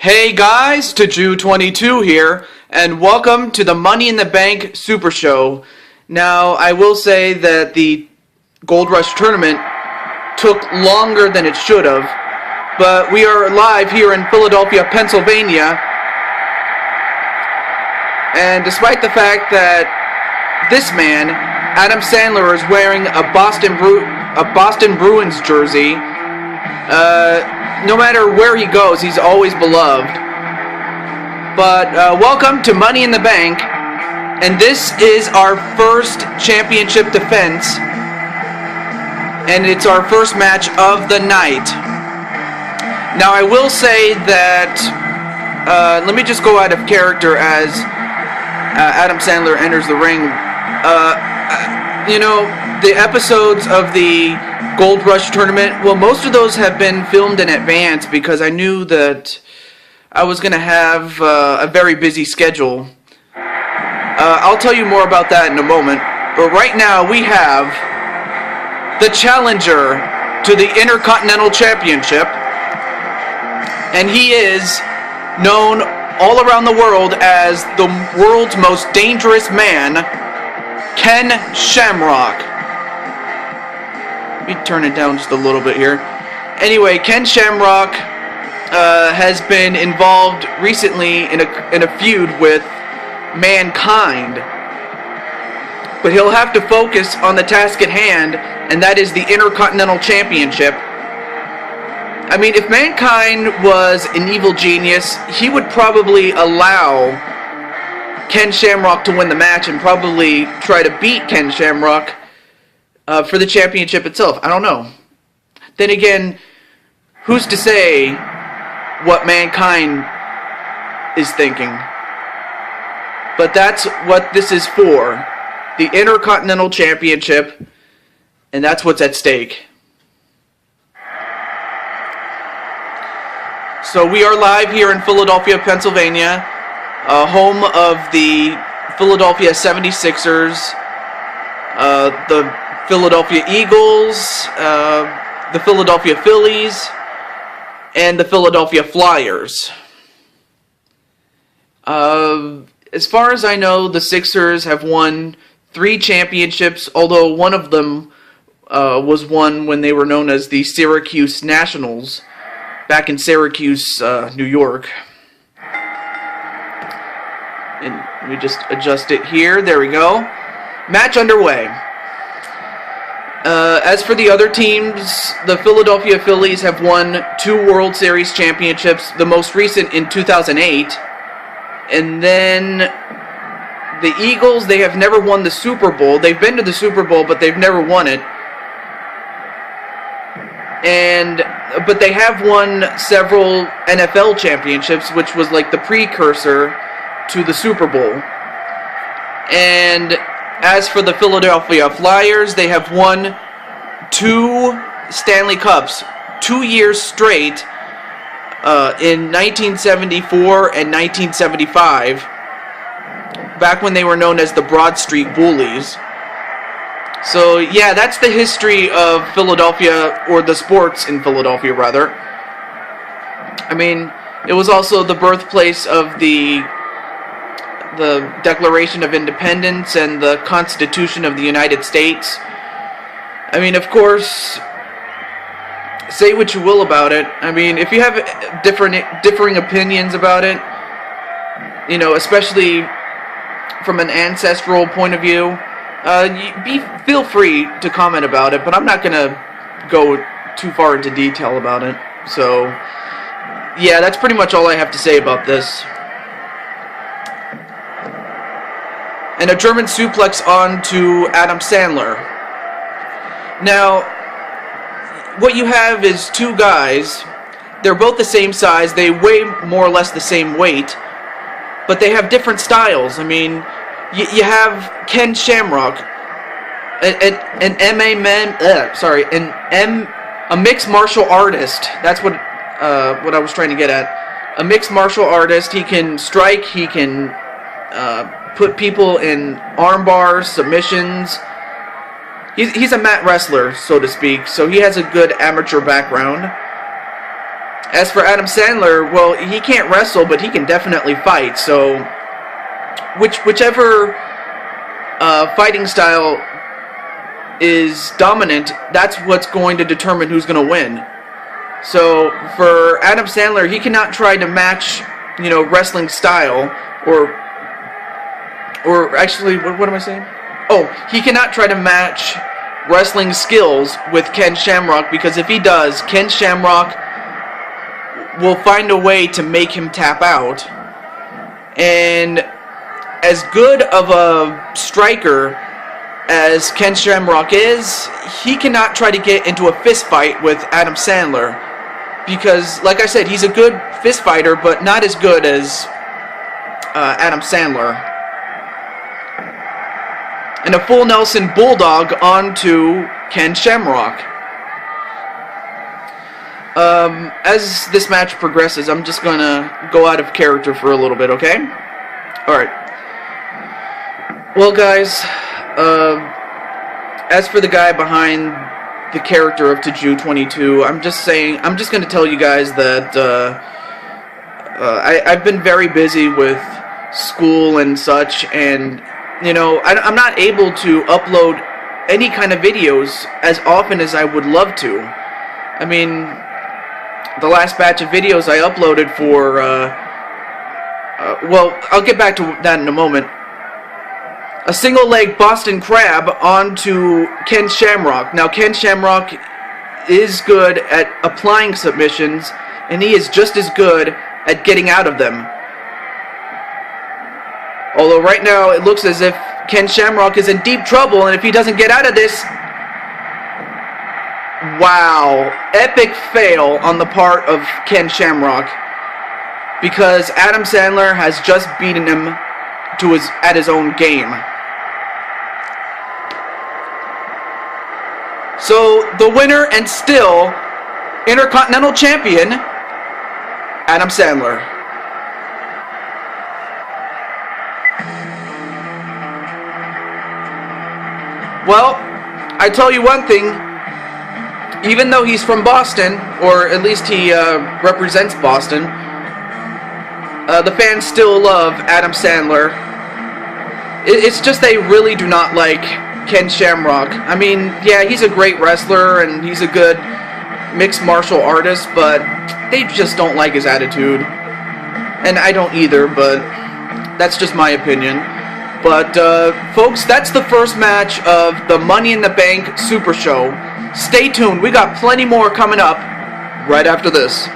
Hey guys, to Jew22 here, and welcome to the Money in the Bank Super Show. Now, I will say that the Gold Rush tournament took longer than it should have, but we are live here in Philadelphia, Pennsylvania, and despite the fact that this man, Adam Sandler, is wearing a Boston Bruins jersey, no matter where he goes, he's always beloved. But welcome to Money in the Bank, and this is our first championship defense, and it's our first match of the night. Now, I will say that, let me just go out of character as Adam Sandler enters the ring. The episodes of the Gold Rush tournament, well, most of those have been filmed in advance because I knew that I was going to have a very busy schedule. I'll tell you more about that in a moment, but right now we have the challenger to the Intercontinental Championship, and he is known all around the world as the world's most dangerous man, Ken Shamrock. Let me turn it down just a little bit here. Anyway, Ken Shamrock has been involved recently in a feud with Mankind. But he'll have to focus on the task at hand, and that is the Intercontinental Championship. I mean, if Mankind was an evil genius, he would probably allow Ken Shamrock to win the match and probably try to beat Ken Shamrock for the championship itself. I don't know. Then again, who's to say what Mankind is thinking? But that's what this is for. The Intercontinental Championship, and that's what's at stake. So we are live here in Philadelphia, Pennsylvania, home of the Philadelphia 76ers, the Philadelphia Eagles, the Philadelphia Phillies, and the Philadelphia Flyers. As far as I know, the Sixers have won 3 championships, although one of them was won when they were known as the Syracuse Nationals, back in Syracuse, New York. And let me just adjust it here. There we go. Match underway. As for the other teams, the Philadelphia Phillies have won 2 World Series championships, the most recent in 2008. And then the Eagles, they have never won the Super Bowl. They've been to the Super Bowl, but they've never won it. But they have won several NFL championships, which was like the precursor to the Super Bowl. And as for the Philadelphia Flyers, they have won 2 Stanley Cups, 2 years straight, in 1974 and 1975, back when they were known as the Broad Street Bullies. So yeah, that's the history of Philadelphia, or the sports in Philadelphia, rather. I mean, it was also the birthplace of the Declaration of Independence and the Constitution of the United States. I mean, of course, say what you will about it. I mean, if you have differing opinions about it, especially from an ancestral point of view, feel free to comment about it, but I'm not going to go too far into detail about it. So, yeah, that's pretty much all I have to say about this. And a German suplex on to Adam Sandler. Now, what you have is 2 guys. They're both the same size. They weigh more or less the same weight, but they have different styles. I mean, you have Ken Shamrock, a mixed martial artist. That's what I was trying to get at. A mixed martial artist. He can strike. He can put people in arm bars, submissions. He's a mat wrestler, so to speak, so he has a good amateur background. As for Adam Sandler, well, he can't wrestle, but he can definitely fight. So, whichever fighting style is dominant, that's what's going to determine who's going to win. So, for Adam Sandler, he cannot try to match, wrestling style, or actually, what am I saying? Oh, he cannot try to match wrestling skills with Ken Shamrock, because if he does, Ken Shamrock will find a way to make him tap out. And as good of a striker as Ken Shamrock is, he cannot try to get into a fist fight with Adam Sandler, because, like I said, he's a good fist fighter, but not as good as Adam Sandler. And a full Nelson Bulldog onto Ken Shamrock. As this match progresses, I'm just gonna go out of character for a little bit, okay? Alright. Well, guys, as for the guy behind the character of Taju22, I'm just gonna tell you guys that, I've been very busy with school and such, and, I'm not able to upload any kind of videos as often as I would love to. I mean, the last batch of videos I uploaded for, well, I'll get back to that in a moment. A single leg Boston Crab onto Ken Shamrock. Now, Ken Shamrock is good at applying submissions, and he is just as good at getting out of them. Although right now it looks as if Ken Shamrock is in deep trouble, and if he doesn't get out of this... Wow. Epic fail on the part of Ken Shamrock, because Adam Sandler has just beaten him at his own game. So, the winner and still Intercontinental Champion, Adam Sandler. Well, I tell you one thing, even though he's from Boston, or at least he represents Boston, the fans still love Adam Sandler. It's just they really do not like Ken Shamrock. I mean, yeah, he's a great wrestler, and he's a good mixed martial artist, but they just don't like his attitude. And I don't either, but that's just my opinion. But, folks, that's the first match of the Money in the Bank Super Show. Stay tuned, we got plenty more coming up right after this.